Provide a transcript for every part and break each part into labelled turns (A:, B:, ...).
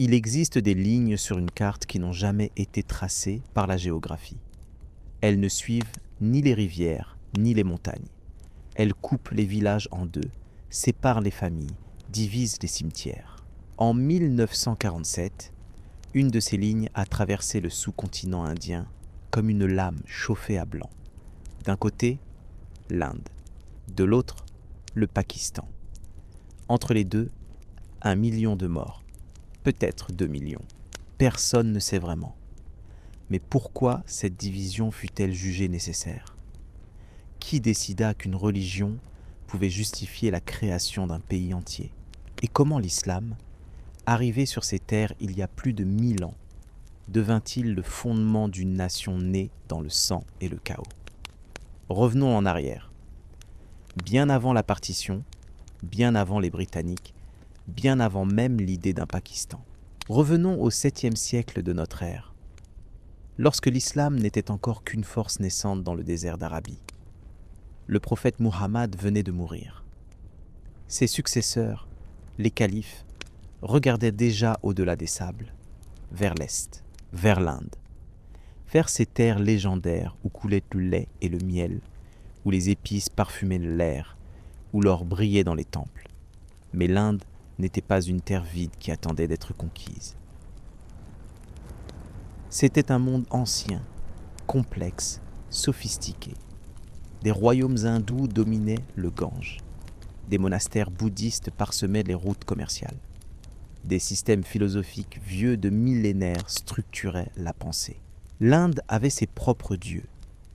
A: Il existe des lignes sur une carte qui n'ont jamais été tracées par la géographie. Elles ne suivent ni les rivières, ni les montagnes. Elles coupent les villages en deux, séparent les familles, divisent les cimetières. En 1947, une de ces lignes a traversé le sous-continent indien comme une lame chauffée à blanc. D'un côté, l'Inde. De l'autre, le Pakistan. Entre les deux, 1 million de morts. Peut-être 2 millions. Personne ne sait vraiment. Mais pourquoi cette division fut-elle jugée nécessaire ? Qui décida qu'une religion pouvait justifier la création d'un pays entier ? Et comment l'islam, arrivé sur ces terres il y a plus de 1000 ans, devint-il le fondement d'une nation née dans le sang et le chaos ? Revenons en arrière. Bien avant la partition, bien avant les Britanniques, bien avant même l'idée d'un Pakistan. Revenons au 7e siècle de notre ère, lorsque l'islam n'était encore qu'une force naissante dans le désert d'Arabie. Le prophète Muhammad venait de mourir. Ses successeurs, les califes, regardaient déjà au-delà des sables, vers l'Est, vers l'Inde, vers ces terres légendaires où coulait le lait et le miel, où les épices parfumaient l'air, où l'or brillait dans les temples. Mais l'Inde n'était pas une terre vide qui attendait d'être conquise. C'était un monde ancien, complexe, sophistiqué. Des royaumes hindous dominaient le Gange. Des monastères bouddhistes parsemaient les routes commerciales. Des systèmes philosophiques vieux de millénaires structuraient la pensée. L'Inde avait ses propres dieux,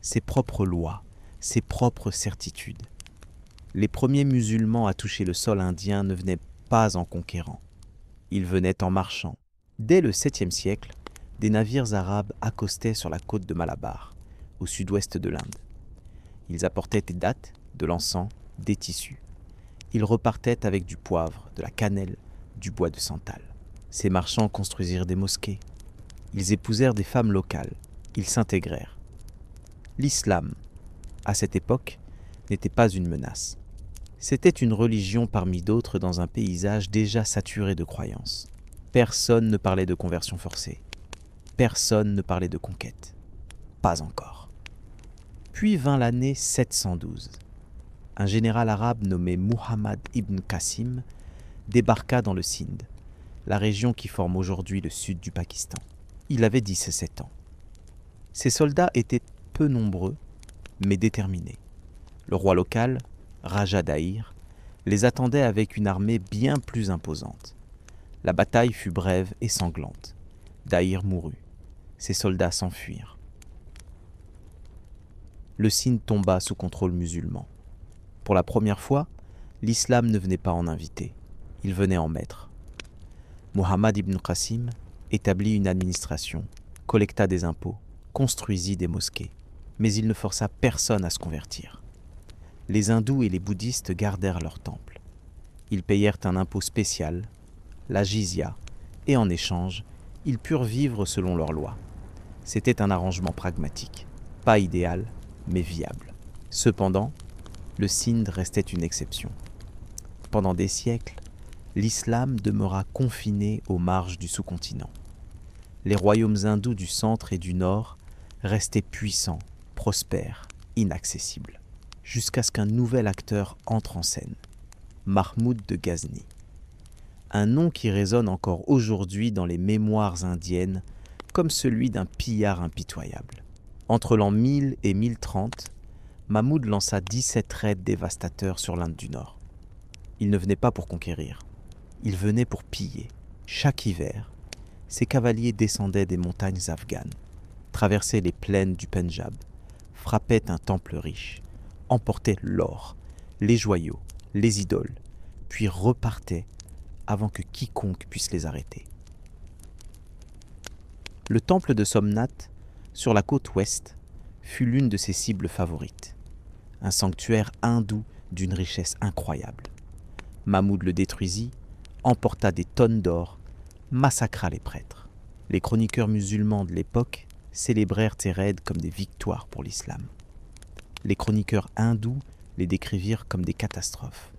A: ses propres lois, ses propres certitudes. Les premiers musulmans à toucher le sol indien ne venaient pas en conquérant. Ils venaient en marchant. Dès le 7e siècle, des navires arabes accostaient sur la côte de Malabar, au sud-ouest de l'Inde. Ils apportaient des dattes, de l'encens, des tissus. Ils repartaient avec du poivre, de la cannelle, du bois de santal. Ces marchands construisirent des mosquées. Ils épousèrent des femmes locales. Ils s'intégrèrent. L'islam, à cette époque, n'était pas une menace. C'était une religion parmi d'autres dans un paysage déjà saturé de croyances. Personne ne parlait de conversion forcée. Personne ne parlait de conquête. Pas encore. Puis vint l'année 712. Un général arabe nommé Muhammad ibn Qasim débarqua dans le Sindh, la région qui forme aujourd'hui le sud du Pakistan. Il avait 17 ans. Ses soldats étaient peu nombreux, mais déterminés. Le roi local, Raja Dahir, les attendait avec une armée bien plus imposante. La bataille fut brève et sanglante. Dahir mourut. Ses soldats s'enfuirent. Le Sindh tomba sous contrôle musulman. Pour la première fois, l'islam ne venait pas en invité, il venait en maître. Muhammad ibn Qasim établit une administration, collecta des impôts, construisit des mosquées, mais il ne força personne à se convertir. Les hindous et les bouddhistes gardèrent leurs temples. Ils payèrent un impôt spécial, la jizya, et en échange, ils purent vivre selon leurs lois. C'était un arrangement pragmatique, pas idéal, mais viable. Cependant, le Sindh restait une exception. Pendant des siècles, l'islam demeura confiné aux marges du sous-continent. Les royaumes hindous du centre et du nord restaient puissants, prospères, inaccessibles, jusqu'à ce qu'un nouvel acteur entre en scène, Mahmoud de Ghazni. Un nom qui résonne encore aujourd'hui dans les mémoires indiennes comme celui d'un pillard impitoyable. Entre l'an 1000 et 1030, Mahmoud lança 17 raids dévastateurs sur l'Inde du Nord. Il ne venait pas pour conquérir, il venait pour piller. Chaque hiver, ses cavaliers descendaient des montagnes afghanes, traversaient les plaines du Pendjab, frappaient un temple riche, emportaient l'or, les joyaux, les idoles, puis repartaient avant que quiconque puisse les arrêter. Le temple de Somnath, sur la côte ouest, fut l'une de ses cibles favorites. Un sanctuaire hindou d'une richesse incroyable. Mahmoud le détruisit, emporta des tonnes d'or, massacra les prêtres. Les chroniqueurs musulmans de l'époque célébrèrent ces raids comme des victoires pour l'islam. Les chroniqueurs hindous les décrivirent comme des catastrophes.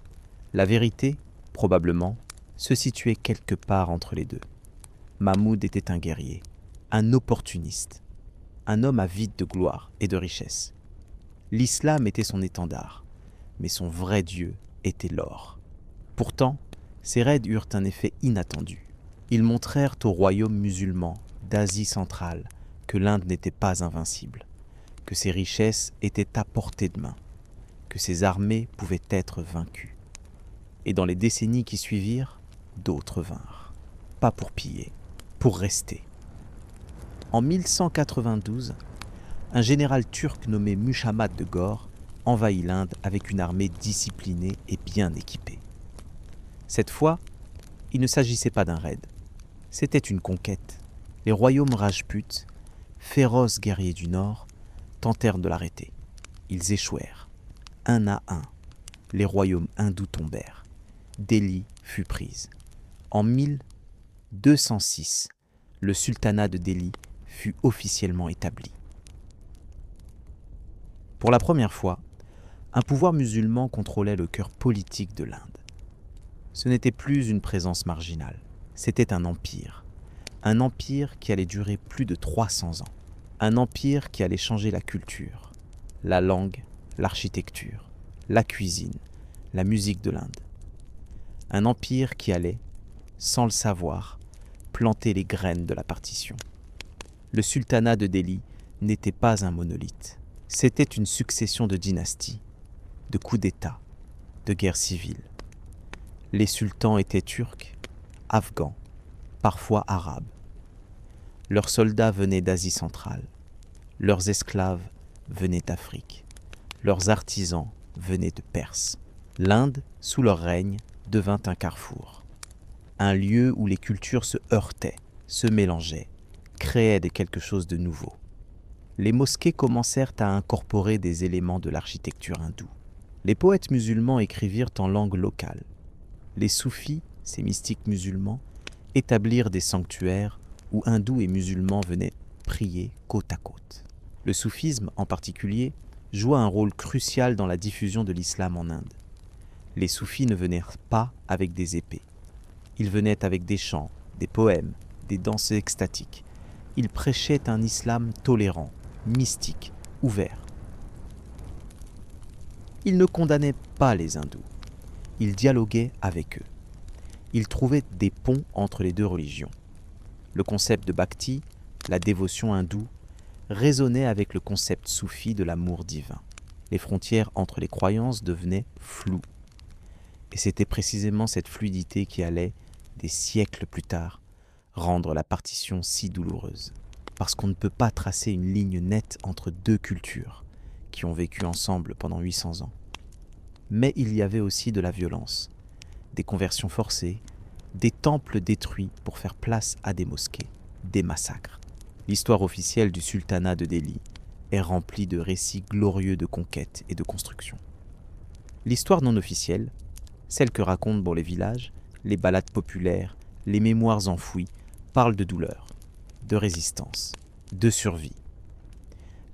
A: La vérité, probablement, se situait quelque part entre les deux. Mahmoud était un guerrier, un opportuniste, un homme avide de gloire et de richesse. L'islam était son étendard, mais son vrai Dieu était l'or. Pourtant, ces raids eurent un effet inattendu. Ils montrèrent aux royaumes musulmans d'Asie centrale que l'Inde n'était pas invincible, que ses richesses étaient à portée de main, que ses armées pouvaient être vaincues. Et dans les décennies qui suivirent, d'autres vinrent. Pas pour piller, pour rester. En 1192, un général turc nommé Muhammad de Ghor envahit l'Inde avec une armée disciplinée et bien équipée. Cette fois, il ne s'agissait pas d'un raid, c'était une conquête. Les royaumes rajputs, féroces guerriers du Nord, tentèrent de l'arrêter. Ils échouèrent. Un à un, les royaumes hindous tombèrent. Delhi fut prise. En 1206, le sultanat de Delhi fut officiellement établi. Pour la première fois, un pouvoir musulman contrôlait le cœur politique de l'Inde. Ce n'était plus une présence marginale, c'était un empire qui allait durer plus de 300 ans, un empire qui allait changer la culture, la langue, l'architecture, la cuisine, la musique de l'Inde. Un empire qui allait, sans le savoir, planter les graines de la partition. Le sultanat de Delhi n'était pas un monolithe. C'était une succession de dynasties, de coups d'État, de guerres civiles. Les sultans étaient turcs, afghans, parfois arabes. Leurs soldats venaient d'Asie centrale. Leurs esclaves venaient d'Afrique. Leurs artisans venaient de Perse. L'Inde, sous leur règne, devint un carrefour. Un lieu où les cultures se heurtaient, se mélangeaient, créaient quelque chose de nouveau. Les mosquées commencèrent à incorporer des éléments de l'architecture hindoue. Les poètes musulmans écrivirent en langue locale. Les soufis, ces mystiques musulmans, établirent des sanctuaires où hindous et musulmans venaient prier côte à côte. Le soufisme, en particulier, joua un rôle crucial dans la diffusion de l'islam en Inde. Les soufis ne venaient pas avec des épées. Ils venaient avec des chants, des poèmes, des danses extatiques. Ils prêchaient un islam tolérant, mystique, ouvert. Ils ne condamnaient pas les hindous. Ils dialoguaient avec eux. Ils trouvaient des ponts entre les deux religions. Le concept de bhakti, la dévotion hindoue, résonnait avec le concept soufi de l'amour divin. Les frontières entre les croyances devenaient floues. Et c'était précisément cette fluidité qui allait, des siècles plus tard, rendre la partition si douloureuse. Parce qu'on ne peut pas tracer une ligne nette entre deux cultures qui ont vécu ensemble pendant 800 ans. Mais il y avait aussi de la violence, des conversions forcées, des temples détruits pour faire place à des mosquées, des massacres. L'histoire officielle du sultanat de Delhi est remplie de récits glorieux de conquête et de construction. L'histoire non officielle, celle que racontent pour les villages, les ballades populaires, les mémoires enfouies, parle de douleur, de résistance, de survie.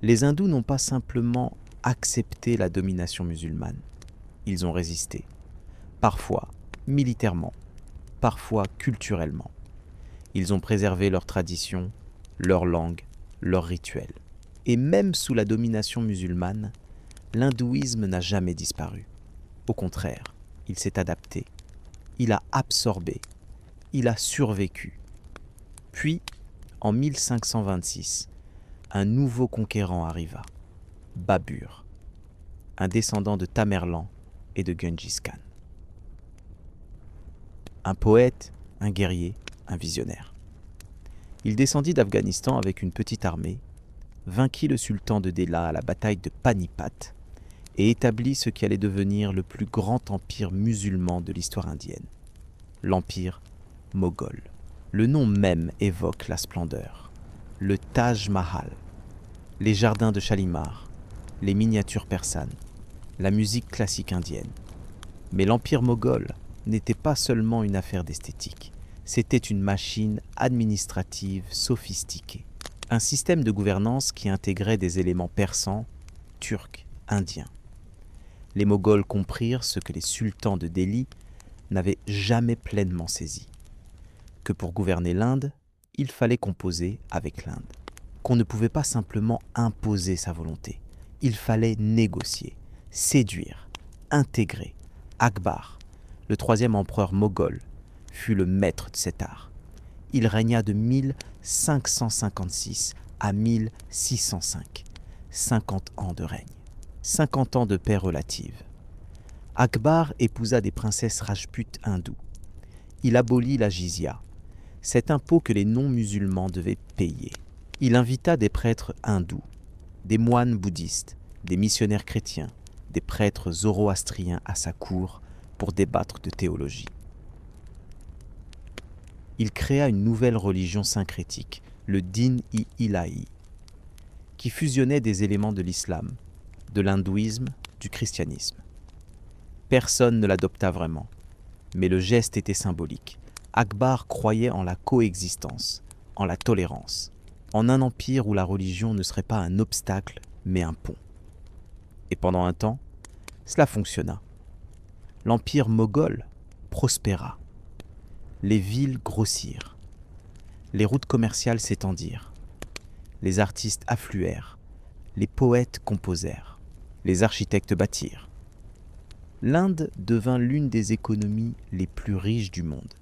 A: Les hindous n'ont pas simplement accepté la domination musulmane. Ils ont résisté, parfois militairement, parfois culturellement. Ils ont préservé leurs traditions, leur langue, leurs rituels. Et même sous la domination musulmane, l'hindouisme n'a jamais disparu. Au contraire, il s'est adapté, il a absorbé, il a survécu. Puis, en 1526, un nouveau conquérant arriva, Babur, un descendant de Tamerlan et de Gengis Khan. Un poète, un guerrier, un visionnaire. Il descendit d'Afghanistan avec une petite armée, vainquit le sultan de Delhi à la bataille de Panipat et établit ce qui allait devenir le plus grand empire musulman de l'histoire indienne, l'empire moghol. Le nom même évoque la splendeur, le Taj Mahal, les jardins de Shalimar, les miniatures persanes, la musique classique indienne. Mais l'empire moghol n'était pas seulement une affaire d'esthétique, c'était une machine administrative sophistiquée. Un système de gouvernance qui intégrait des éléments persans, turcs, indiens. Les Moghols comprirent ce que les sultans de Delhi n'avaient jamais pleinement saisi, que pour gouverner l'Inde, il fallait composer avec l'Inde, qu'on ne pouvait pas simplement imposer sa volonté. Il fallait négocier, séduire, intégrer. Akbar, le troisième empereur moghol, fut le maître de cet art. Il régna de 1556 à 1605. 50 ans de règne, 50 ans de paix relative. Akbar épousa des princesses rajputes hindoues. Il abolit la jizya, cet impôt que les non-musulmans devaient payer. Il invita des prêtres hindous, des moines bouddhistes, des missionnaires chrétiens, des prêtres zoroastriens à sa cour pour débattre de théologie. Il créa une nouvelle religion syncrétique, le Din-i-Ilahi, qui fusionnait des éléments de l'islam, de l'hindouisme, du christianisme. Personne ne l'adopta vraiment, mais le geste était symbolique. Akbar croyait en la coexistence, en la tolérance, en un empire où la religion ne serait pas un obstacle, mais un pont. Et pendant un temps, cela fonctionna. L'empire moghol prospéra. Les villes grossirent. Les routes commerciales s'étendirent. Les artistes affluèrent. Les poètes composèrent. Les architectes bâtirent. L'Inde devint l'une des économies les plus riches du monde.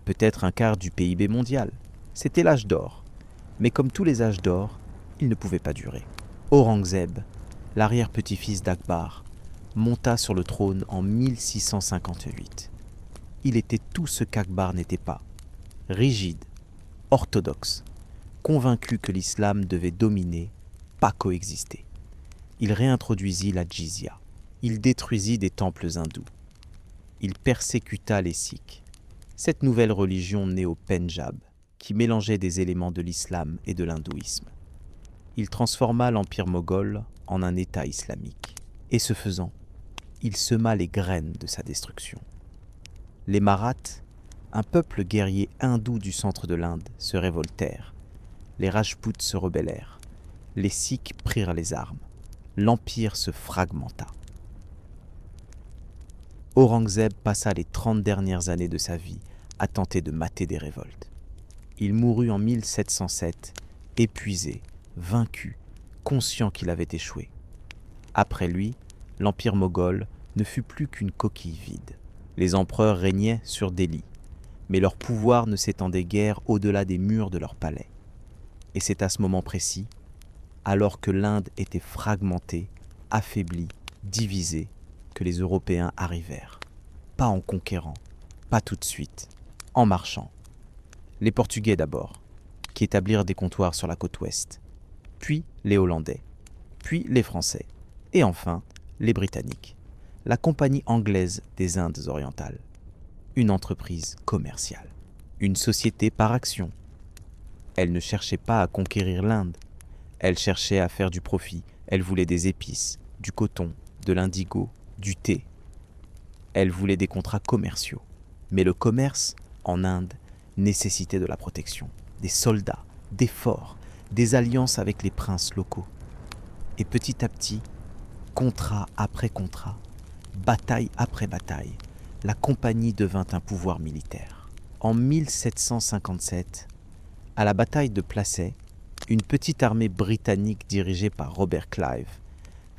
A: Peut-être un quart du PIB mondial. C'était l'âge d'or. Mais comme tous les âges d'or, il ne pouvait pas durer. Aurangzeb, l'arrière-petit-fils d'Akbar, monta sur le trône en 1658. Il était tout ce qu'Akbar n'était pas. Rigide, orthodoxe, convaincu que l'islam devait dominer, pas coexister. Il réintroduisit la jizya. Il détruisit des temples hindous. Il persécuta les Sikhs, cette nouvelle religion née au Pendjab, qui mélangeait des éléments de l'islam et de l'hindouisme. Il transforma l'empire moghol en un État islamique. Et ce faisant, il sema les graines de sa destruction. Les Maraths, un peuple guerrier hindou du centre de l'Inde, se révoltèrent. Les Rajputs se rebellèrent. Les Sikhs prirent les armes. L'empire se fragmenta. Aurangzeb passa les 30 dernières années de sa vie à tenter de mater des révoltes. Il mourut en 1707, épuisé, vaincu, conscient qu'il avait échoué. Après lui, l'empire moghol ne fut plus qu'une coquille vide. Les empereurs régnaient sur Delhi, mais leur pouvoir ne s'étendait guère au-delà des murs de leur palais. Et c'est à ce moment précis, alors que l'Inde était fragmentée, affaiblie, divisée, que les Européens arrivèrent. Pas en conquérant, pas tout de suite, en marchant. Les Portugais d'abord, qui établirent des comptoirs sur la côte ouest, puis les Hollandais, puis les Français, et enfin les Britanniques, la Compagnie anglaise des Indes orientales, une entreprise commerciale, une société par action. Elle ne cherchait pas à conquérir l'Inde, elle cherchait à faire du profit, elle voulait des épices, du coton, de l'indigo, du thé. Elle voulait des contrats commerciaux. Mais le commerce, en Inde, nécessitait de la protection, des soldats, des forts, des alliances avec les princes locaux. Et petit à petit, contrat après contrat, bataille après bataille, la compagnie devint un pouvoir militaire. En 1757, à la bataille de Plassey, une petite armée britannique dirigée par Robert Clive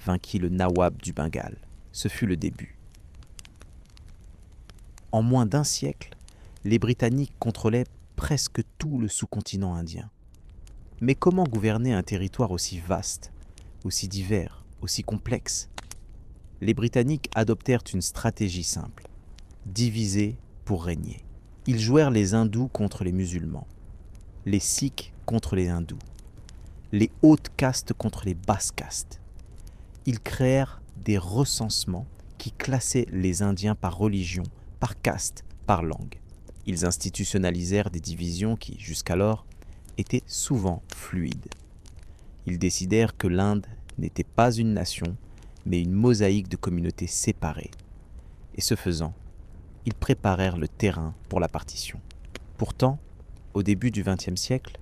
A: vainquit le Nawab du Bengale. Ce fut le début. En moins d'un siècle, les Britanniques contrôlaient presque tout le sous-continent indien. Mais comment gouverner un territoire aussi vaste, aussi divers, aussi complexe ? Les Britanniques adoptèrent une stratégie simple, diviser pour régner. Ils jouèrent les hindous contre les musulmans, les sikhs contre les hindous, les hautes castes contre les basses castes. Ils créèrent des recensements qui classaient les Indiens par religion, par caste, par langue. Ils institutionnalisèrent des divisions qui, jusqu'alors, étaient souvent fluides. Ils décidèrent que l'Inde n'était pas une nation, mais une mosaïque de communautés séparées. Et ce faisant, ils préparèrent le terrain pour la partition. Pourtant, au début du XXe siècle,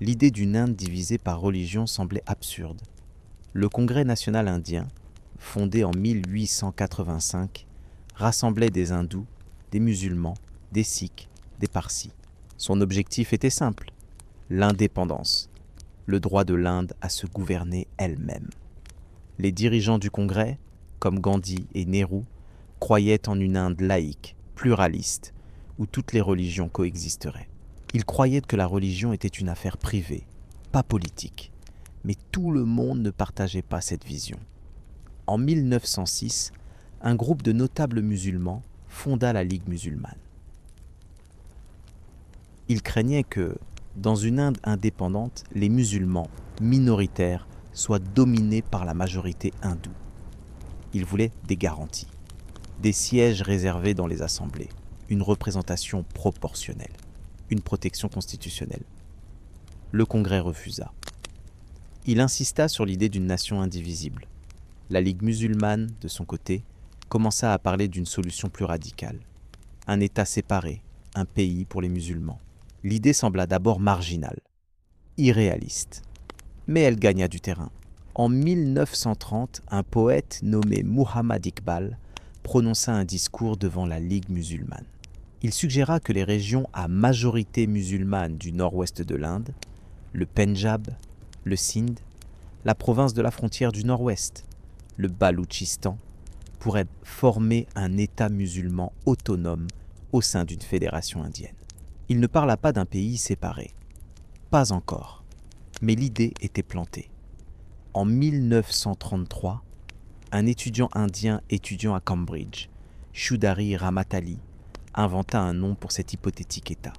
A: l'idée d'une Inde divisée par religion semblait absurde. Le Congrès national indien, fondé en 1885, rassemblait des hindous, des musulmans, des sikhs, des parsis. Son objectif était simple, l'indépendance, le droit de l'Inde à se gouverner elle-même. Les dirigeants du Congrès, comme Gandhi et Nehru, croyaient en une Inde laïque, pluraliste, où toutes les religions coexisteraient. Ils croyaient que la religion était une affaire privée, pas politique. Mais tout le monde ne partageait pas cette vision. En 1906, un groupe de notables musulmans fonda la Ligue musulmane. Ils craignaient que, dans une Inde indépendante, les musulmans minoritaires soient dominés par la majorité hindoue. Ils voulaient des garanties, des sièges réservés dans les assemblées, une représentation proportionnelle, une protection constitutionnelle. Le Congrès refusa. Il insista sur l'idée d'une nation indivisible. La Ligue musulmane, de son côté, commença à parler d'une solution plus radicale. Un État séparé, un pays pour les musulmans. L'idée sembla d'abord marginale, irréaliste. Mais elle gagna du terrain. En 1930, un poète nommé Muhammad Iqbal prononça un discours devant la Ligue musulmane. Il suggéra que les régions à majorité musulmane du nord-ouest de l'Inde, le Pendjab, le Sindh, la province de la frontière du nord-ouest, le Baloutchistan, pourraient former un État musulman autonome au sein d'une fédération indienne. Il ne parla pas d'un pays séparé. Pas encore. Mais l'idée était plantée. En 1933, un étudiant indien étudiant à Cambridge, Choudhary Ramatali, inventa un nom pour cet hypothétique État.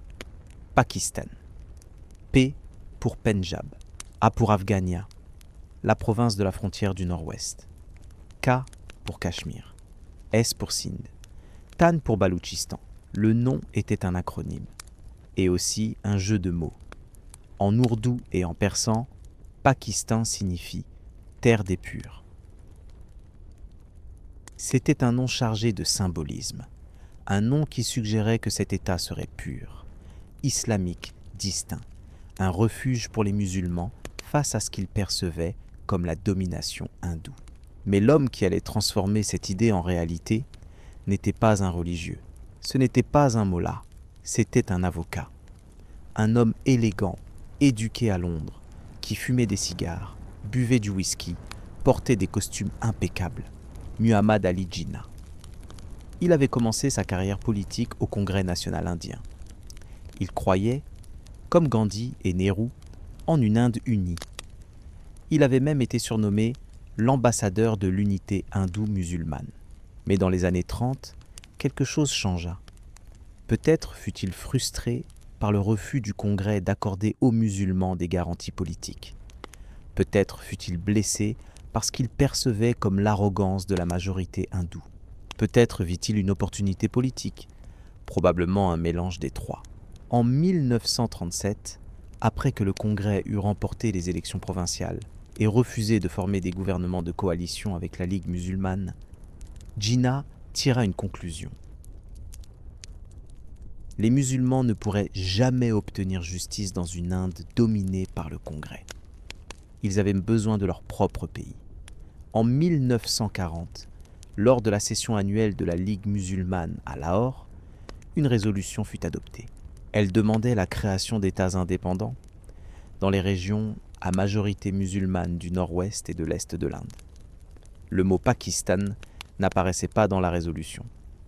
A: Pakistan. P pour Pendjab. A pour Afghania, la province de la frontière du nord-ouest. K pour Cachemire. S pour Sindh. Tan pour Baloutchistan. Le nom était un acronyme. Et aussi un jeu de mots. En ourdou et en persan, Pakistan signifie « terre des purs ». C'était un nom chargé de symbolisme, un nom qui suggérait que cet État serait pur, islamique, distinct, un refuge pour les musulmans face à ce qu'ils percevaient comme la domination hindoue. Mais l'homme qui allait transformer cette idée en réalité n'était pas un religieux, ce n'était pas un mollah, c'était un avocat, un homme élégant, éduqué à Londres, qui fumait des cigares, buvait du whisky, portait des costumes impeccables, Muhammad Ali Jinnah. Il avait commencé sa carrière politique au Congrès national indien. Il croyait, comme Gandhi et Nehru, en une Inde unie. Il avait même été surnommé l'ambassadeur de l'unité hindoue-musulmane. Mais dans les années 30, quelque chose changea. Peut-être fut-il frustré par le refus du Congrès d'accorder aux musulmans des garanties politiques. Peut-être fut-il blessé parce qu'il percevait comme l'arrogance de la majorité hindoue. Peut-être vit-il une opportunité politique, probablement un mélange des trois. En 1937, après que le Congrès eut remporté les élections provinciales et refusé de former des gouvernements de coalition avec la Ligue musulmane, Jinnah tira une conclusion. Les musulmans ne pourraient jamais obtenir justice dans une Inde dominée par le Congrès. Ils avaient besoin de leur propre pays. En 1940, lors de la session annuelle de la Ligue musulmane à Lahore, une résolution fut adoptée. Elle demandait la création d'États indépendants dans les régions à majorité musulmane du nord-ouest et de l'est de l'Inde. Le mot Pakistan n'apparaissait pas dans la résolution,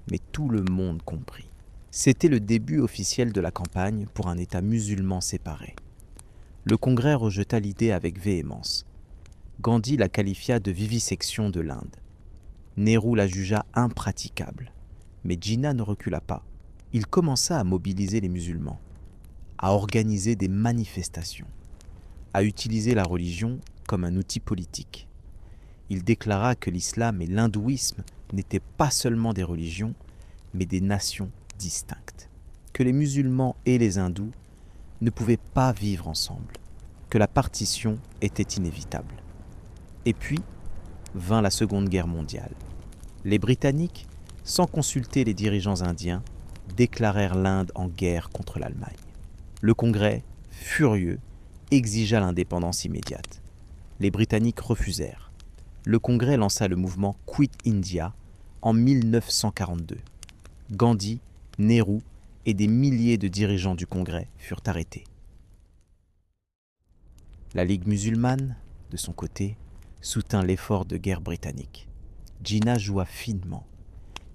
A: mais tout le monde comprit. C'était le début officiel de la campagne pour un État musulman séparé. Le Congrès rejeta l'idée avec véhémence. Gandhi la qualifia de vivisection de l'Inde. Nehru la jugea impraticable. Mais Jinnah ne recula pas. Il commença à mobiliser les musulmans, à organiser des manifestations, à utiliser la religion comme un outil politique. Il déclara que l'islam et l'hindouisme n'étaient pas seulement des religions, mais des nations distinctes, que les musulmans et les hindous ne pouvaient pas vivre ensemble, que la partition était inévitable. Et puis vint la Seconde Guerre mondiale. Les Britanniques, sans consulter les dirigeants indiens, déclarèrent l'Inde en guerre contre l'Allemagne. Le Congrès, furieux, exigea l'indépendance immédiate. Les Britanniques refusèrent. Le Congrès lança le mouvement Quit India en 1942. Gandhi, Nehru et des milliers de dirigeants du Congrès furent arrêtés. La Ligue musulmane, de son côté, soutint l'effort de guerre britannique. Jinnah joua finement.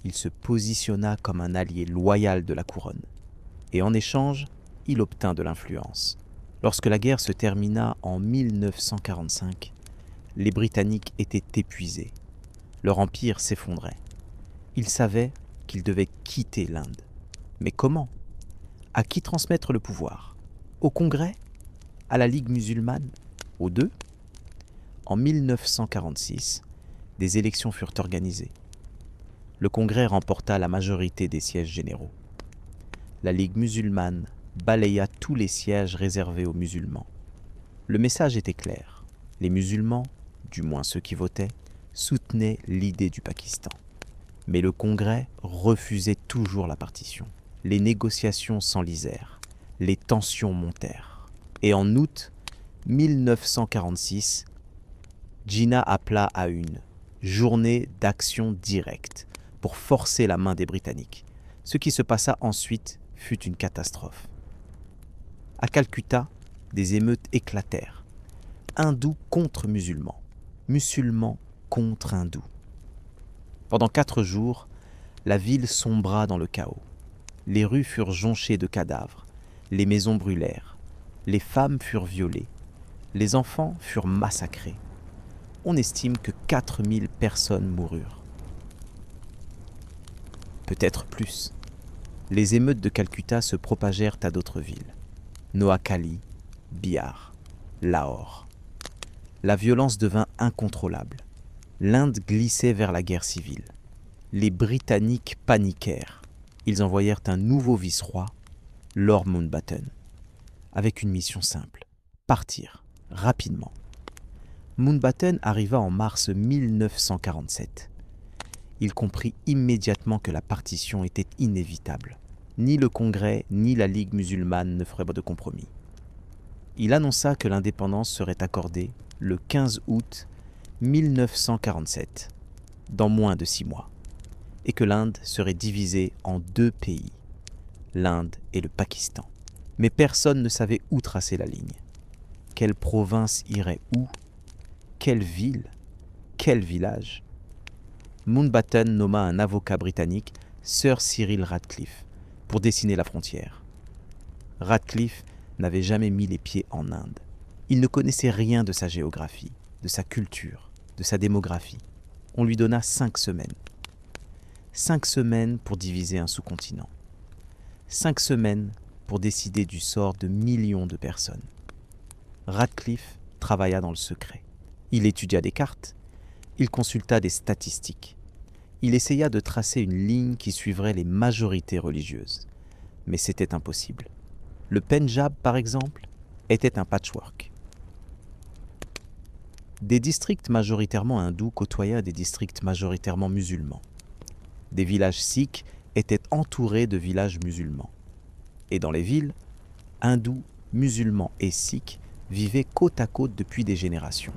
A: Il se positionna comme un allié loyal de la couronne. Et en échange, il obtint de l'influence. Lorsque la guerre se termina en 1945, les Britanniques étaient épuisés. Leur empire s'effondrait. Ils savaient qu'ils devaient quitter l'Inde. Mais comment? À qui transmettre le pouvoir? Au Congrès? À la Ligue musulmane? Aux deux? En 1946, des élections furent organisées. Le Congrès remporta la majorité des sièges généraux. La Ligue musulmane balaya tous les sièges réservés aux musulmans. Le message était clair. Les musulmans, du moins ceux qui votaient, soutenaient l'idée du Pakistan. Mais le Congrès refusait toujours la partition. Les négociations s'enlisèrent. Les tensions montèrent. Et en août 1946, Jinnah appela à une journée d'action directe pour forcer la main des Britanniques. Ce qui se passa ensuite fut une catastrophe. À Calcutta, des émeutes éclatèrent. Hindous contre musulmans, musulmans contre hindous. Pendant 4 jours, la ville sombra dans le chaos. Les rues furent jonchées de cadavres, les maisons brûlèrent, les femmes furent violées, les enfants furent massacrés. On estime que 4000 personnes moururent. Peut-être plus. Les émeutes de Calcutta se propagèrent à d'autres villes. Noakhali, Bihar, Lahore. La violence devint incontrôlable. L'Inde glissait vers la guerre civile. Les Britanniques paniquèrent. Ils envoyèrent un nouveau vice-roi, Lord Mountbatten, avec une mission simple, partir rapidement. Mountbatten arriva en mars 1947. Il comprit immédiatement que la partition était inévitable. Ni le Congrès ni la Ligue musulmane ne feraient de compromis. Il annonça que l'indépendance serait accordée le 15 août 1947, dans moins de 6 mois, et que l'Inde serait divisée en 2 pays, l'Inde et le Pakistan. Mais personne ne savait où tracer la ligne. Quelle province irait où? Quelle ville? Quel village? Mountbatten nomma un avocat britannique, Sir Cyril Radcliffe, pour dessiner la frontière. Radcliffe n'avait jamais mis les pieds en Inde. Il ne connaissait rien de sa géographie, de sa culture, de sa démographie. On lui donna 5 semaines. 5 semaines pour diviser un sous-continent. 5 semaines pour décider du sort de millions de personnes. Radcliffe travailla dans le secret. Il étudia des cartes, il consulta des statistiques. Il essaya de tracer une ligne qui suivrait les majorités religieuses. Mais c'était impossible. Le Pendjab, par exemple, était un patchwork. Des districts majoritairement hindous côtoyaient des districts majoritairement musulmans. Des villages sikhs étaient entourés de villages musulmans. Et dans les villes, hindous, musulmans et sikhs vivaient côte à côte depuis des générations.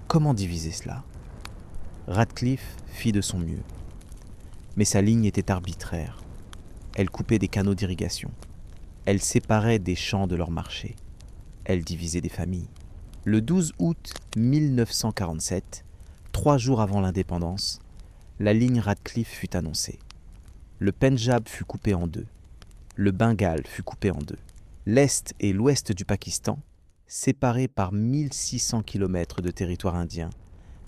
A: Comment diviser cela? Radcliffe fit de son mieux. Mais sa ligne était arbitraire. Elle coupait des canaux d'irrigation. Elle séparait des champs de leur marché. Elle divisait des familles. Le 12 août 1947, 3 jours avant l'indépendance, la ligne Radcliffe fut annoncée. Le Pendjab fut coupé en 2. Le Bengale fut coupé en 2. L'est et l'ouest du Pakistan, séparés par 1600 km de territoire indien,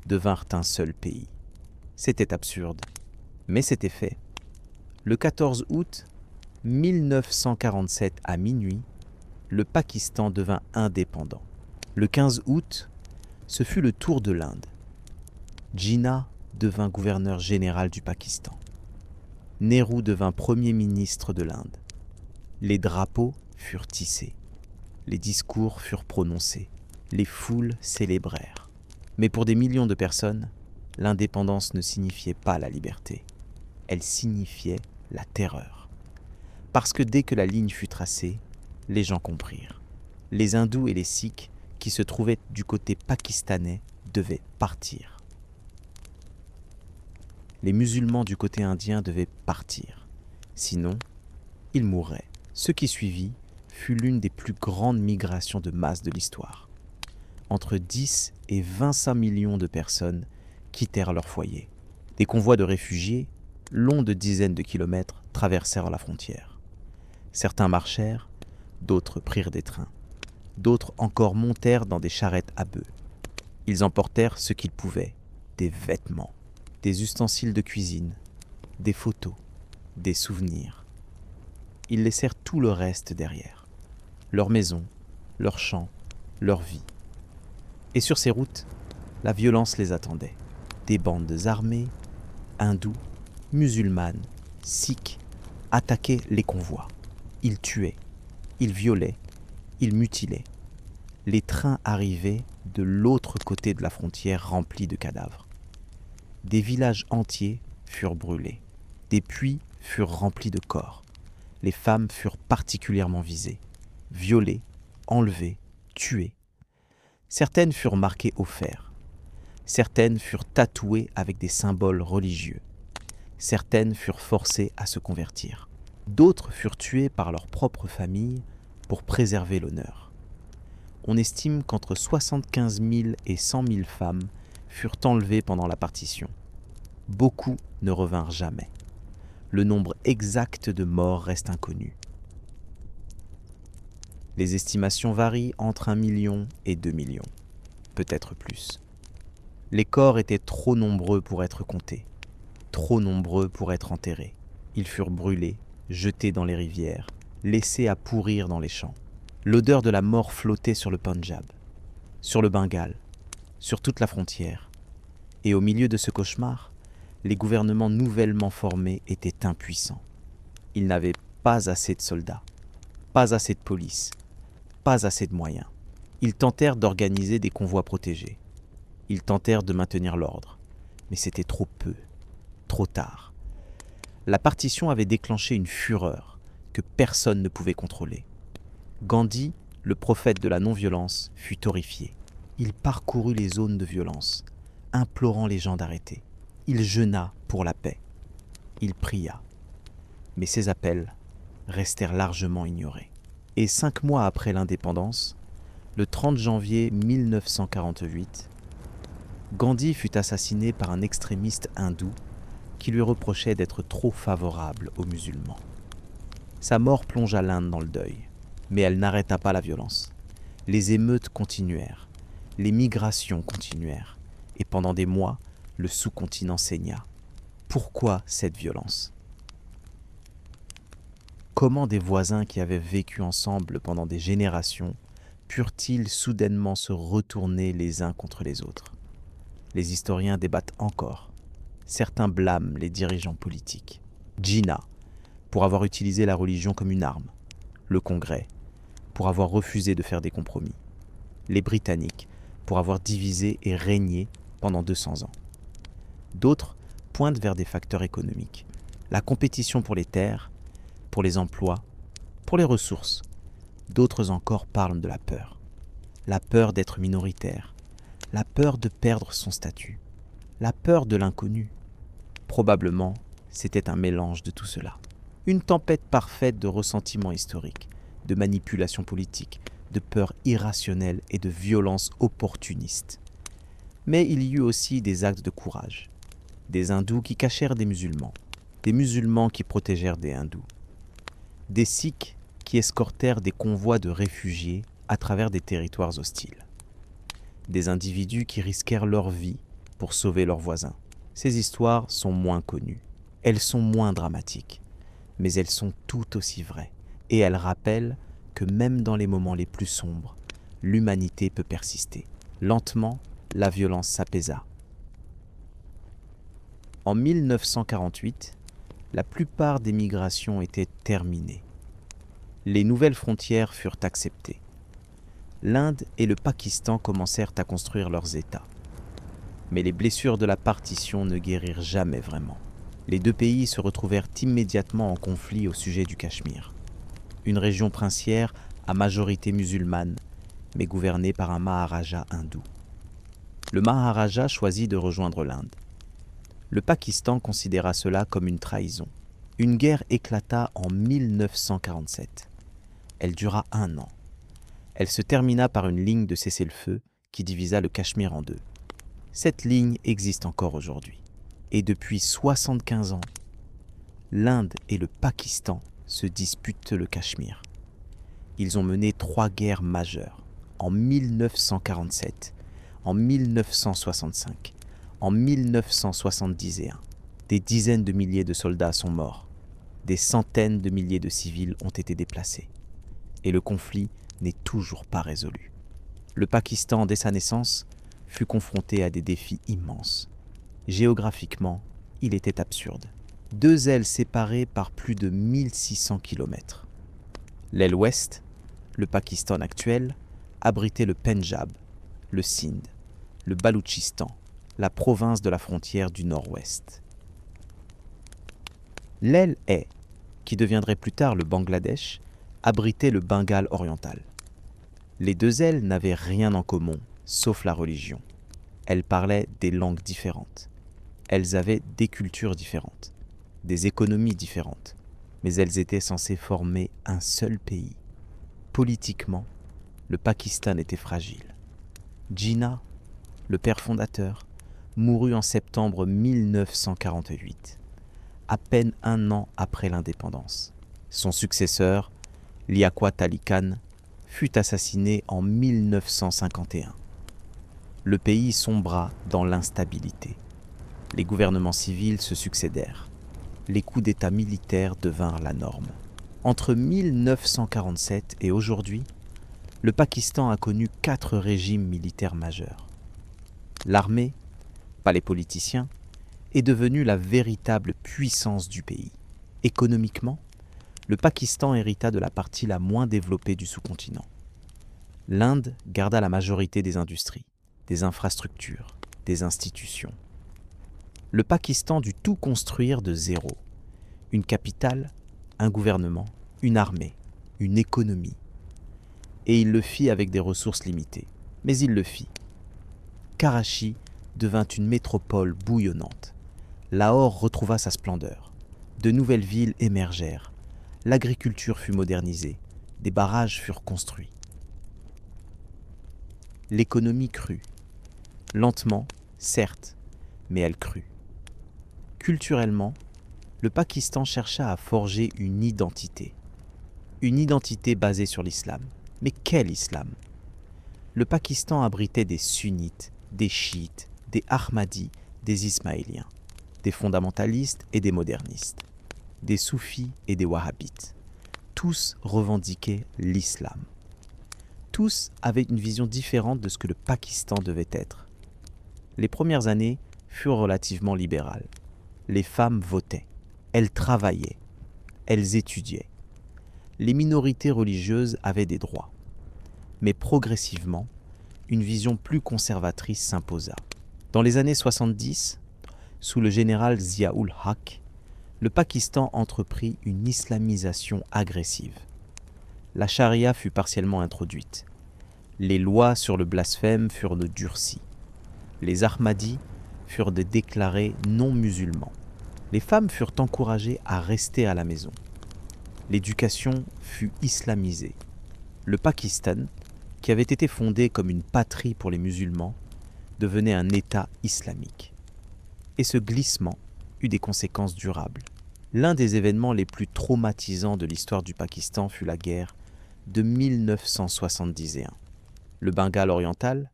A: devinrent un seul pays. C'était absurde, mais c'était fait. Le 14 août 1947 à minuit, le Pakistan devint indépendant. Le 15 août, ce fut le tour de l'Inde. Jinnah devint gouverneur général du Pakistan. Nehru devint premier ministre de l'Inde. Les drapeaux furent tissés. Les discours furent prononcés. Les foules célébrèrent. Mais pour des millions de personnes, l'indépendance ne signifiait pas la liberté. Elle signifiait la terreur. Parce que dès que la ligne fut tracée, les gens comprirent. Les hindous et les sikhs qui se trouvaient du côté pakistanais devaient partir. Les musulmans du côté indien devaient partir. Sinon, ils mourraient. Ce qui suivit fut l'une des plus grandes migrations de masse de l'histoire. Entre 10 et 25 millions de personnes quittèrent leur foyer. Des convois de réfugiés, longs de dizaines de kilomètres, traversèrent la frontière. Certains marchèrent, d'autres prirent des trains. D'autres encore montèrent dans des charrettes à bœufs. Ils emportèrent ce qu'ils pouvaient, des vêtements, des ustensiles de cuisine, des photos, des souvenirs. Ils laissèrent tout le reste derrière. Leur maison, leurs champs, leur vie. Et sur ces routes, la violence les attendait. Des bandes armées, hindous, musulmanes, sikhs, attaquaient les convois. Ils tuaient, ils violaient, ils mutilaient. Les trains arrivaient de l'autre côté de la frontière remplis de cadavres. Des villages entiers furent brûlés. Des puits furent remplis de corps. Les femmes furent particulièrement visées, violées, enlevées, tuées. Certaines furent marquées au fer. Certaines furent tatouées avec des symboles religieux. Certaines furent forcées à se convertir. D'autres furent tuées par leur propre famille pour préserver l'honneur. On estime qu'entre 75 000 et 100 000 femmes furent enlevées pendant la partition. Beaucoup ne revinrent jamais. Le nombre exact de morts reste inconnu. Les estimations varient entre 1 million et 2 millions, peut-être plus. Les corps étaient trop nombreux pour être comptés, trop nombreux pour être enterrés. Ils furent brûlés, jetés dans les rivières, laissés à pourrir dans les champs. L'odeur de la mort flottait sur le Pendjab, sur le Bengale, sur toute la frontière. Et au milieu de ce cauchemar, les gouvernements nouvellement formés étaient impuissants. Ils n'avaient pas assez de soldats, pas assez de police, pas assez de moyens. Ils tentèrent d'organiser des convois protégés. Ils tentèrent de maintenir l'ordre, mais c'était trop peu, trop tard. La partition avait déclenché une fureur que personne ne pouvait contrôler. Gandhi, le prophète de la non-violence, fut horrifié. Il parcourut les zones de violence, implorant les gens d'arrêter. Il jeûna pour la paix. Il pria. Mais ses appels restèrent largement ignorés. Et 5 mois après l'indépendance, le 30 janvier 1948, Gandhi fut assassiné par un extrémiste hindou qui lui reprochait d'être trop favorable aux musulmans. Sa mort plongea l'Inde dans le deuil, mais elle n'arrêta pas la violence. Les émeutes continuèrent, les migrations continuèrent, et pendant des mois, le sous-continent saigna. Pourquoi cette violence ? Comment des voisins qui avaient vécu ensemble pendant des générations purent-ils soudainement se retourner les uns contre les autres ? Les historiens débattent encore. Certains blâment les dirigeants politiques. Jinnah, pour avoir utilisé la religion comme une arme. Le Congrès, pour avoir refusé de faire des compromis. Les Britanniques, pour avoir divisé et régné pendant 200 ans. D'autres pointent vers des facteurs économiques. La compétition pour les terres, pour les emplois, pour les ressources. D'autres encore parlent de la peur. La peur d'être minoritaire, la peur de perdre son statut, la peur de l'inconnu. Probablement, c'était un mélange de tout cela. Une tempête parfaite de ressentiments historiques, de manipulation politique, de peur irrationnelle et de violence opportuniste. Mais il y eut aussi des actes de courage. Des hindous qui cachèrent des musulmans qui protégèrent des hindous, des sikhs qui escortèrent des convois de réfugiés à travers des territoires hostiles, des individus qui risquèrent leur vie pour sauver leurs voisins. Ces histoires sont moins connues, elles sont moins dramatiques, mais elles sont tout aussi vraies, et elles rappellent que même dans les moments les plus sombres, l'humanité peut persister. Lentement, la violence s'apaisa. En 1948, la plupart des migrations étaient terminées. Les nouvelles frontières furent acceptées. L'Inde et le Pakistan commencèrent à construire leurs États. Mais les blessures de la partition ne guérirent jamais vraiment. Les deux pays se retrouvèrent immédiatement en conflit au sujet du Cachemire, une région princière à majorité musulmane, mais gouvernée par un Maharaja hindou. Le Maharaja choisit de rejoindre l'Inde. Le Pakistan considéra cela comme une trahison. Une guerre éclata en 1947. Elle dura 1 an. Elle se termina par une ligne de cessez-le-feu qui divisa le Cachemire en deux. Cette ligne existe encore aujourd'hui. Et depuis 75 ans, l'Inde et le Pakistan se disputent le Cachemire. Ils ont mené 3 guerres majeures, en 1947, en 1965, en 1971. Des dizaines de milliers de soldats sont morts. Des centaines de milliers de civils ont été déplacés. Et le conflit n'est toujours pas résolu. Le Pakistan, dès sa naissance, fut confronté à des défis immenses. Géographiquement, il était absurde. 2 ailes séparées par plus de 1600 km. L'aile ouest, le Pakistan actuel, abritait le Pendjab, le Sindh, le Baloutchistan, la province de la frontière du nord-ouest. L'aile est, qui deviendrait plus tard le Bangladesh, abritait le Bengale oriental. Les 2 ailes n'avaient rien en commun, sauf la religion. Elles parlaient des langues différentes. Elles avaient des cultures différentes, des économies différentes, mais elles étaient censées former un seul pays. Politiquement, le Pakistan était fragile. Jinnah, le père fondateur, mourut en septembre 1948, à peine 1 an après l'indépendance. Son successeur, Liaquat Ali Khan, fut assassiné en 1951. Le pays sombra dans l'instabilité. Les gouvernements civils se succédèrent. Les coups d'État militaires devinrent la norme. Entre 1947 et aujourd'hui, le Pakistan a connu 4 régimes militaires majeurs. L'armée, pas les politiciens, est devenue la véritable puissance du pays. Économiquement, le Pakistan hérita de la partie la moins développée du sous-continent. L'Inde garda la majorité des industries, des infrastructures, des institutions. Le Pakistan dut tout construire de zéro. Une capitale, un gouvernement, une armée, une économie. Et il le fit avec des ressources limitées. Mais il le fit. Karachi devint une métropole bouillonnante. Lahore retrouva sa splendeur. De nouvelles villes émergèrent. L'agriculture fut modernisée. Des barrages furent construits. L'économie crut. Lentement, certes, mais elle crut. Culturellement, le Pakistan chercha à forger une identité basée sur l'islam. Mais quel islam? Le Pakistan abritait des sunnites, des chiites, des ahmadis, des ismaéliens, des fondamentalistes et des modernistes, des soufis et des wahhabites. Tous revendiquaient l'islam. Tous avaient une vision différente de ce que le Pakistan devait être. Les premières années furent relativement libérales. Les femmes votaient, elles travaillaient, elles étudiaient. Les minorités religieuses avaient des droits. Mais progressivement, une vision plus conservatrice s'imposa. Dans les années 70, sous le général Zia-ul-Haq, le Pakistan entreprit une islamisation agressive. La charia fut partiellement introduite. Les lois sur le blasphème furent durcies. Les Ahmadis furent déclarés non musulmans. Les femmes furent encouragées à rester à la maison. L'éducation fut islamisée. Le Pakistan, qui avait été fondé comme une patrie pour les musulmans, devenait un État islamique. Et ce glissement eut des conséquences durables. L'un des événements les plus traumatisants de l'histoire du Pakistan fut la guerre de 1971. Le Bengale oriental,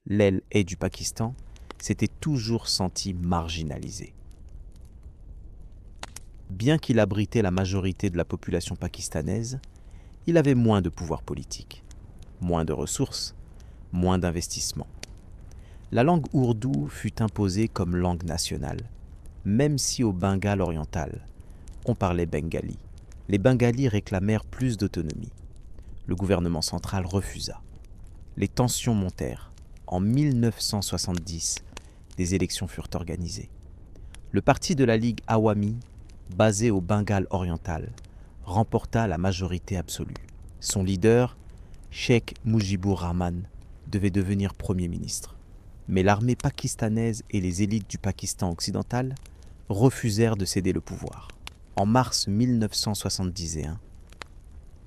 A: l'aile est du Pakistan, s'était toujours senti marginalisé. Bien qu'il abritait la majorité de la population pakistanaise, il avait moins de pouvoir politique, moins de ressources, moins d'investissements. La langue ourdou fut imposée comme langue nationale, même si au Bengale oriental, on parlait bengali. Les Bengalis réclamèrent plus d'autonomie. Le gouvernement central refusa. Les tensions montèrent. En 1970, des élections furent organisées. Le parti de la Ligue Awami, basé au Bengale oriental, remporta la majorité absolue. Son leader, Sheikh Mujibur Rahman, devait devenir Premier ministre. Mais l'armée pakistanaise et les élites du Pakistan occidental refusèrent de céder le pouvoir. En mars 1971,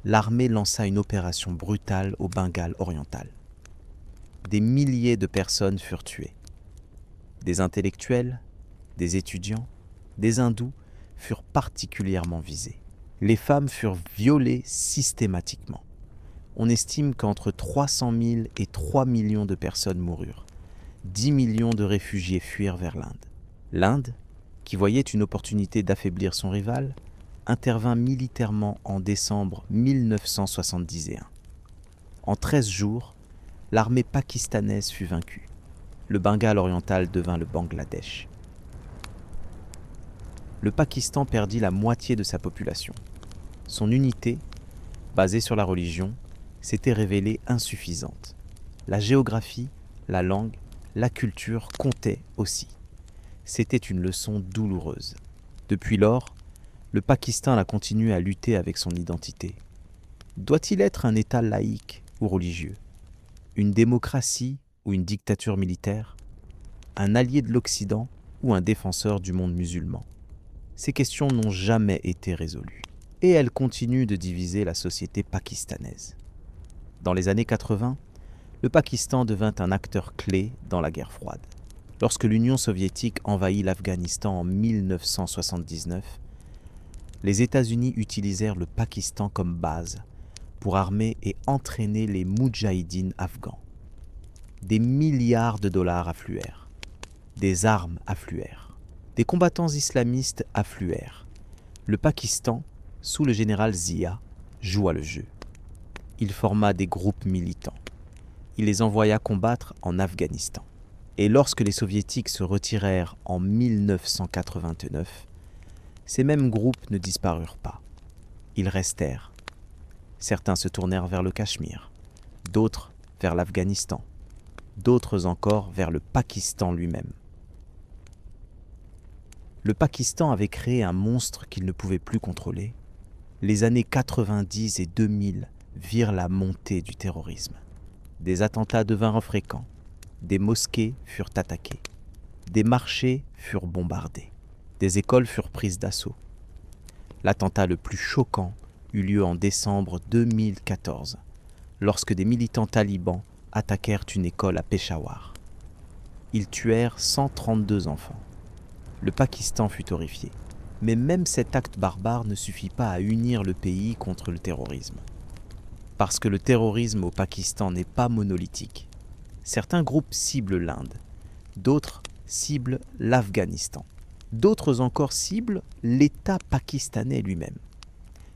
A: l'armée lança une opération brutale au Bengale oriental. Des milliers de personnes furent tuées. Des intellectuels, des étudiants, des hindous furent particulièrement visés. Les femmes furent violées systématiquement. On estime qu'entre 300 000 et 3 millions de personnes moururent. 10 millions de réfugiés fuirent vers l'Inde. L'Inde, qui voyait une opportunité d'affaiblir son rival, intervint militairement en décembre 1971. En 13 jours, l'armée pakistanaise fut vaincue. Le Bengale oriental devint le Bangladesh. Le Pakistan perdit la moitié de sa population. Son unité, basée sur la religion, s'était révélée insuffisante. La géographie, la langue, la culture comptaient aussi. C'était une leçon douloureuse. Depuis lors, le Pakistan a continué à lutter avec son identité. Doit-il être un État laïque ou religieux? Une démocratie ou une dictature militaire? Un allié de l'Occident ou un défenseur du monde musulman? Ces questions n'ont jamais été résolues. Et elles continuent de diviser la société pakistanaise. Dans les années 80, le Pakistan devint un acteur clé dans la guerre froide. Lorsque l'Union soviétique envahit l'Afghanistan en 1979, les États-Unis utilisèrent le Pakistan comme base pour armer et entraîner les moudjahidines afghans. Des milliards de dollars affluèrent, des armes affluèrent, des combattants islamistes affluèrent. Le Pakistan, sous le général Zia, joua le jeu. Il forma des groupes militants. Il les envoya combattre en Afghanistan. Et lorsque les soviétiques se retirèrent en 1989, ces mêmes groupes ne disparurent pas. Ils restèrent. Certains se tournèrent vers le Cachemire, d'autres vers l'Afghanistan, d'autres encore vers le Pakistan lui-même. Le Pakistan avait créé un monstre qu'il ne pouvait plus contrôler. Les années 90 et 2000 virent la montée du terrorisme. Des attentats devinrent fréquents, des mosquées furent attaquées, des marchés furent bombardés, des écoles furent prises d'assaut. L'attentat le plus choquant eut lieu en décembre 2014, lorsque des militants talibans attaquèrent une école à Peshawar. Ils tuèrent 132 enfants. Le Pakistan fut horrifié. Mais même cet acte barbare ne suffit pas à unir le pays contre le terrorisme. Parce que le terrorisme au Pakistan n'est pas monolithique. Certains groupes ciblent l'Inde, d'autres ciblent l'Afghanistan, d'autres encore ciblent l'État pakistanais lui-même.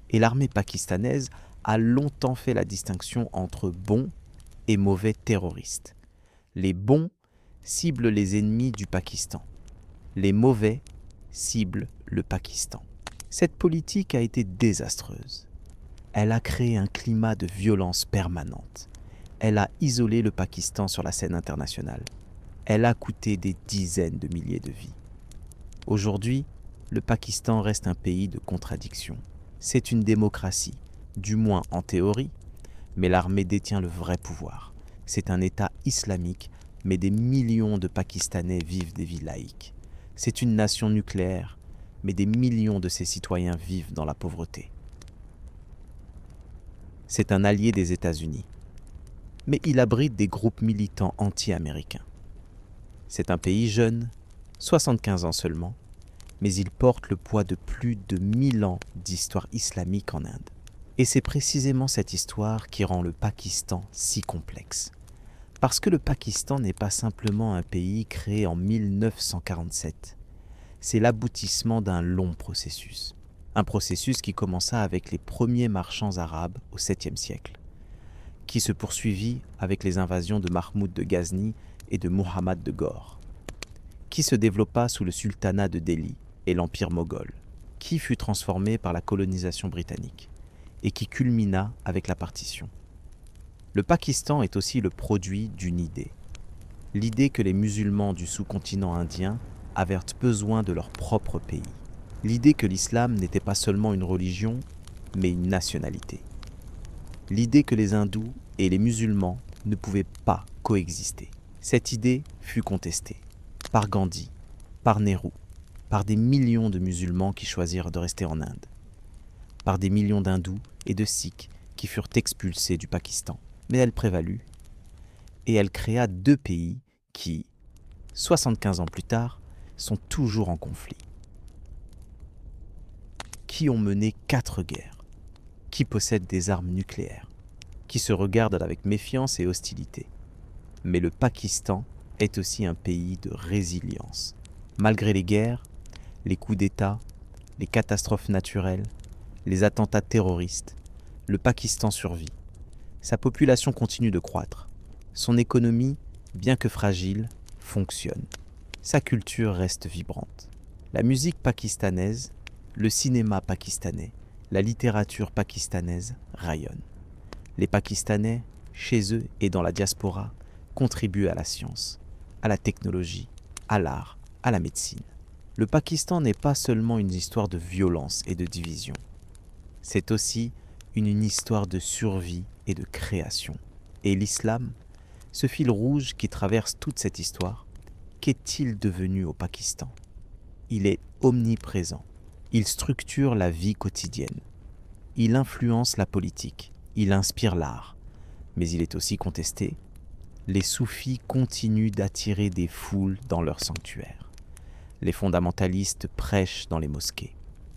A: Et l'armée pakistanaise a longtemps fait la distinction entre bons et mauvais terroristes. Les bons ciblent les ennemis du Pakistan. Les mauvais ciblent le Pakistan. Cette politique a été désastreuse. Elle a créé un climat de violence permanente. Elle a isolé le Pakistan sur la scène internationale. Elle a coûté des dizaines de milliers de vies. Aujourd'hui, le Pakistan reste un pays de contradictions. C'est une démocratie, du moins en théorie, mais l'armée détient le vrai pouvoir. C'est un État islamique, mais des millions de Pakistanais vivent des vies laïques. C'est une nation nucléaire, mais des millions de ses citoyens vivent dans la pauvreté. C'est un allié des États-Unis, mais il abrite des groupes militants anti-américains. C'est un pays jeune, 75 ans seulement, mais il porte le poids de plus de 1000 ans d'histoire islamique en Inde. Et c'est précisément cette histoire qui rend le Pakistan si complexe. Parce que le Pakistan n'est pas simplement un pays créé en 1947. C'est l'aboutissement d'un long processus. Un processus qui commença avec les premiers marchands arabes au 7e siècle, qui se poursuivit avec les invasions de Mahmoud de Ghazni et de Muhammad de Ghor, qui se développa sous le sultanat de Delhi et l'empire moghol, qui fut transformé par la colonisation britannique, et qui culmina avec la partition. Le Pakistan est aussi le produit d'une idée. L'idée que les musulmans du sous-continent indien avaient besoin de leur propre pays. L'idée que l'islam n'était pas seulement une religion, mais une nationalité. L'idée que les hindous et les musulmans ne pouvaient pas coexister. Cette idée fut contestée par Gandhi, par Nehru, par des millions de musulmans qui choisirent de rester en Inde, par des millions d'hindous et de sikhs qui furent expulsés du Pakistan. Mais elle prévalut, et elle créa 2 pays qui, 75 ans plus tard, sont toujours en conflit. Qui ont mené 4 guerres, qui possèdent des armes nucléaires, qui se regardent avec méfiance et hostilité. Mais le Pakistan est aussi un pays de résilience. Malgré les guerres, les coups d'État, les catastrophes naturelles, les attentats terroristes, le Pakistan survit. Sa population continue de croître. Son économie, bien que fragile, fonctionne. Sa culture reste vibrante. La musique pakistanaise, le cinéma pakistanais, la littérature pakistanaise rayonnent. Les Pakistanais, chez eux et dans la diaspora, contribuent à la science, à la technologie, à l'art, à la médecine. Le Pakistan n'est pas seulement une histoire de violence et de division. C'est aussi une histoire de survie et de création. Et l'islam, ce fil rouge qui traverse toute cette histoire, qu'est-il devenu au Pakistan ? Il est omniprésent. Il structure la vie quotidienne. Il influence la politique. Il inspire l'art. Mais il est aussi contesté. Les soufis continuent d'attirer des foules dans leurs sanctuaires. Les fondamentalistes prêchent dans les mosquées.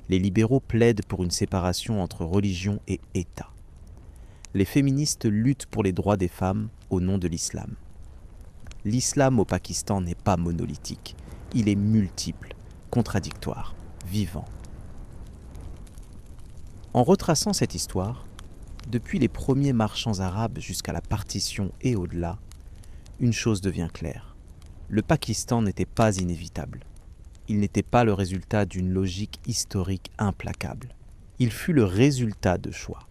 A: Les libéraux plaident pour une séparation entre religion et État. Les féministes luttent pour les droits des femmes au nom de l'islam. L'islam au Pakistan n'est pas monolithique. Il est multiple, contradictoire, vivant. En retraçant cette histoire, depuis les premiers marchands arabes jusqu'à la partition et au-delà, une chose devient claire. Le Pakistan n'était pas inévitable. Il n'était pas le résultat d'une logique historique implacable. Il fut le résultat de choix,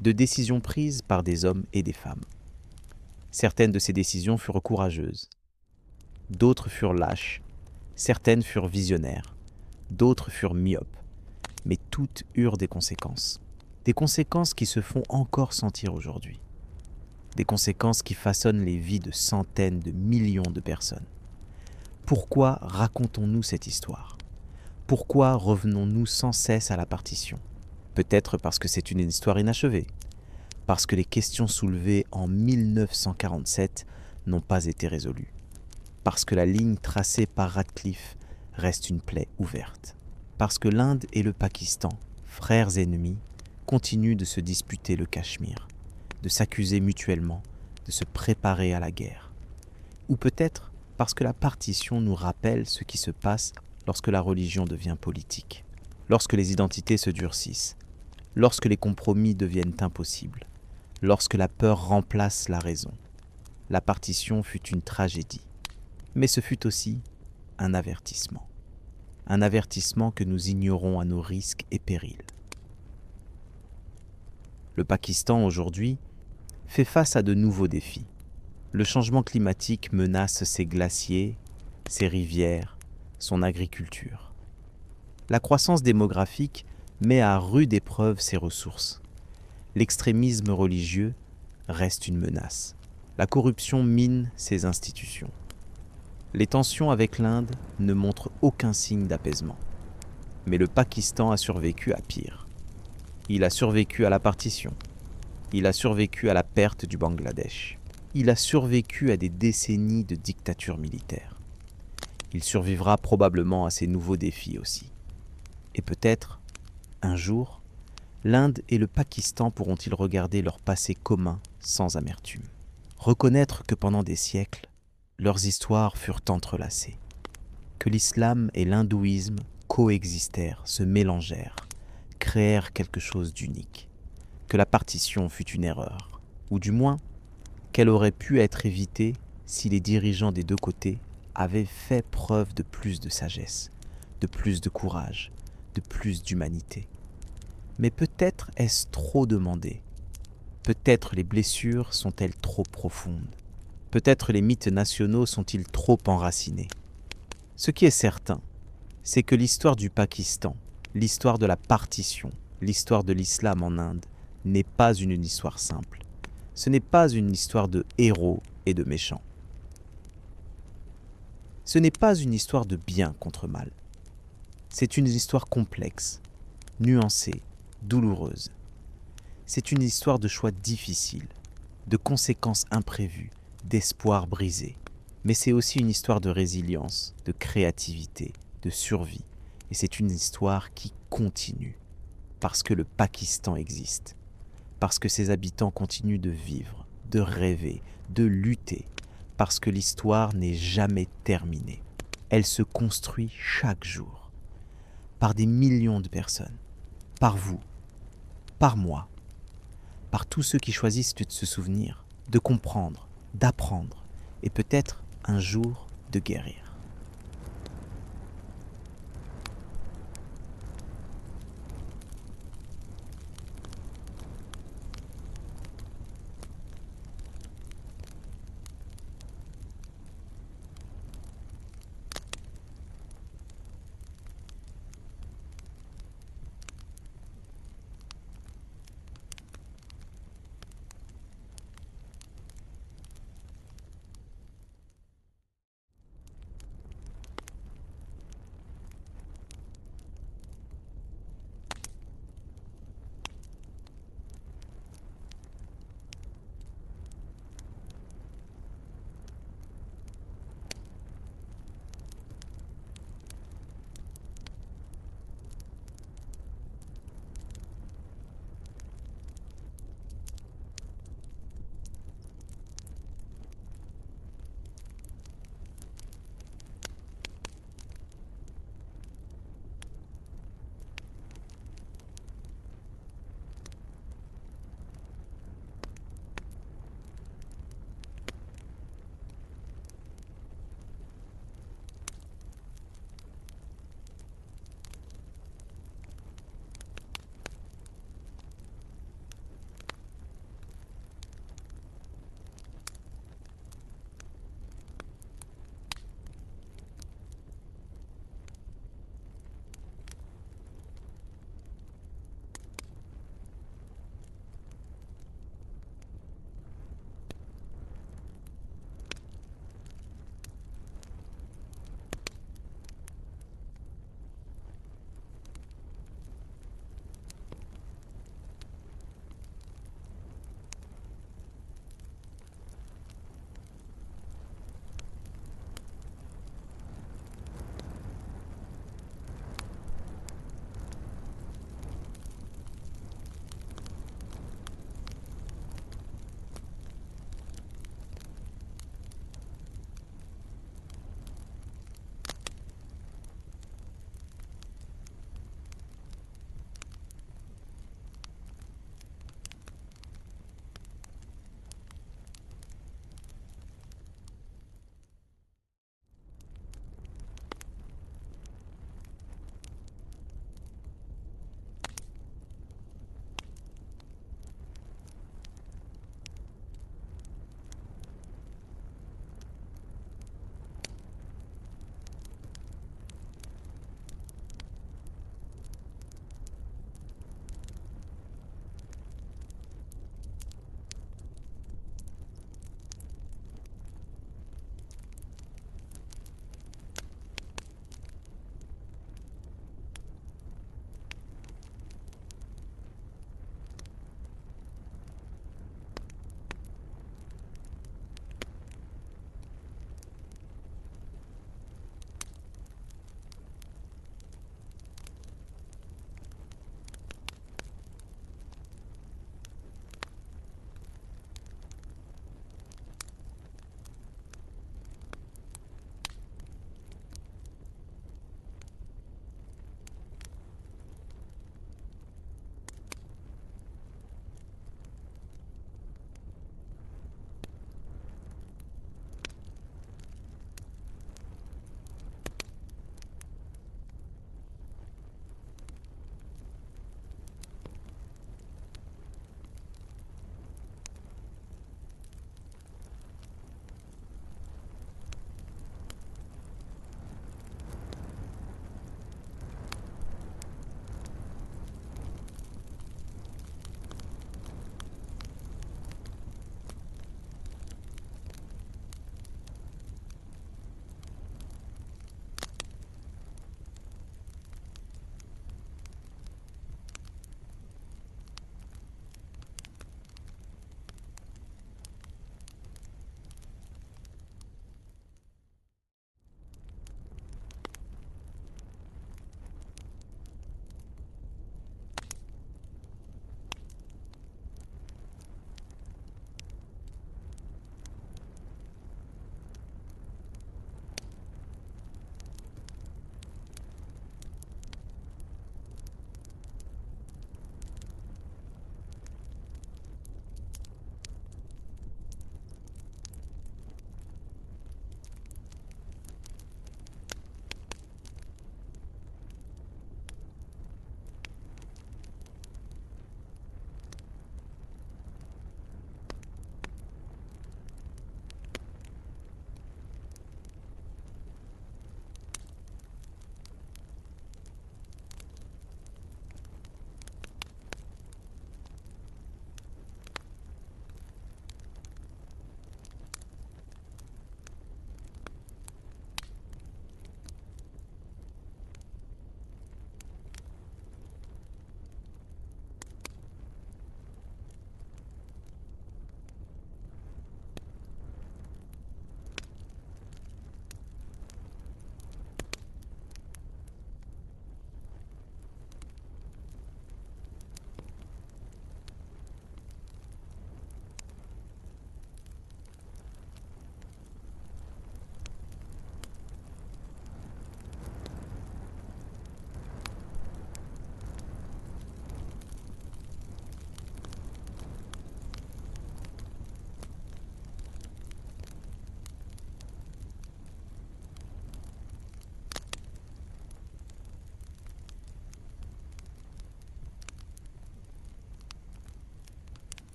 A: de décisions prises par des hommes et des femmes. Certaines de ces décisions furent courageuses, d'autres furent lâches, certaines furent visionnaires, d'autres furent myopes, mais toutes eurent des conséquences qui se font encore sentir aujourd'hui, des conséquences qui façonnent les vies de centaines de millions de personnes. Pourquoi racontons-nous cette histoire ? Pourquoi revenons-nous sans cesse à la partition ? Peut-être parce que c'est une histoire inachevée, parce que les questions soulevées en 1947 n'ont pas été résolues, parce que la ligne tracée par Radcliffe reste une plaie ouverte, parce que l'Inde et le Pakistan, frères ennemis, continuent de se disputer le Cachemire, de s'accuser mutuellement, de se préparer à la guerre. Ou peut-être parce que la partition nous rappelle ce qui se passe lorsque la religion devient politique, lorsque les identités se durcissent, lorsque les compromis deviennent impossibles, lorsque la peur remplace la raison. La partition fut une tragédie, mais ce fut aussi un avertissement que nous ignorons à nos risques et périls. Le Pakistan aujourd'hui fait face à de nouveaux défis. Le changement climatique menace ses glaciers, ses rivières, son agriculture. La croissance démographique met à rude épreuve ses ressources. L'extrémisme religieux reste une menace. La corruption mine ses institutions. Les tensions avec l'Inde ne montrent aucun signe d'apaisement. Mais le Pakistan a survécu à pire. Il a survécu à la partition. Il a survécu à la perte du Bangladesh. Il a survécu à des décennies de dictature militaire. Il survivra probablement à ces nouveaux défis aussi. Et peut-être, un jour, l'Inde et le Pakistan pourront-ils regarder leur passé commun sans amertume. Reconnaître que pendant des siècles, leurs histoires furent entrelacées. Que l'islam et l'hindouisme coexistèrent, se mélangèrent, créèrent quelque chose d'unique. Que la partition fut une erreur, ou du moins, qu'elle aurait pu être évitée si les dirigeants des deux côtés avaient fait preuve de plus de sagesse, de plus de courage, de plus d'humanité. Mais peut-être est-ce trop demandé. Peut-être les blessures sont-elles trop profondes. Peut-être les mythes nationaux sont-ils trop enracinés. Ce qui est certain, c'est que l'histoire du Pakistan, l'histoire de la partition, l'histoire de l'islam en Inde n'est pas une histoire simple. Ce n'est pas une histoire de héros et de méchants. Ce n'est pas une histoire de bien contre mal. C'est une histoire complexe, nuancée, douloureuse. C'est une histoire de choix difficiles, de conséquences imprévues, d'espoir brisé. Mais c'est aussi une histoire de résilience, de créativité, de survie. Et c'est une histoire qui continue. Parce que le Pakistan existe. Parce que ses habitants continuent de vivre, de rêver, de lutter. Parce que l'histoire n'est jamais terminée. Elle se construit chaque jour. Par des millions de personnes. Par vous. Par moi. Par tous ceux qui choisissent de se souvenir, de comprendre, d'apprendre. Et peut-être un jour de guérir.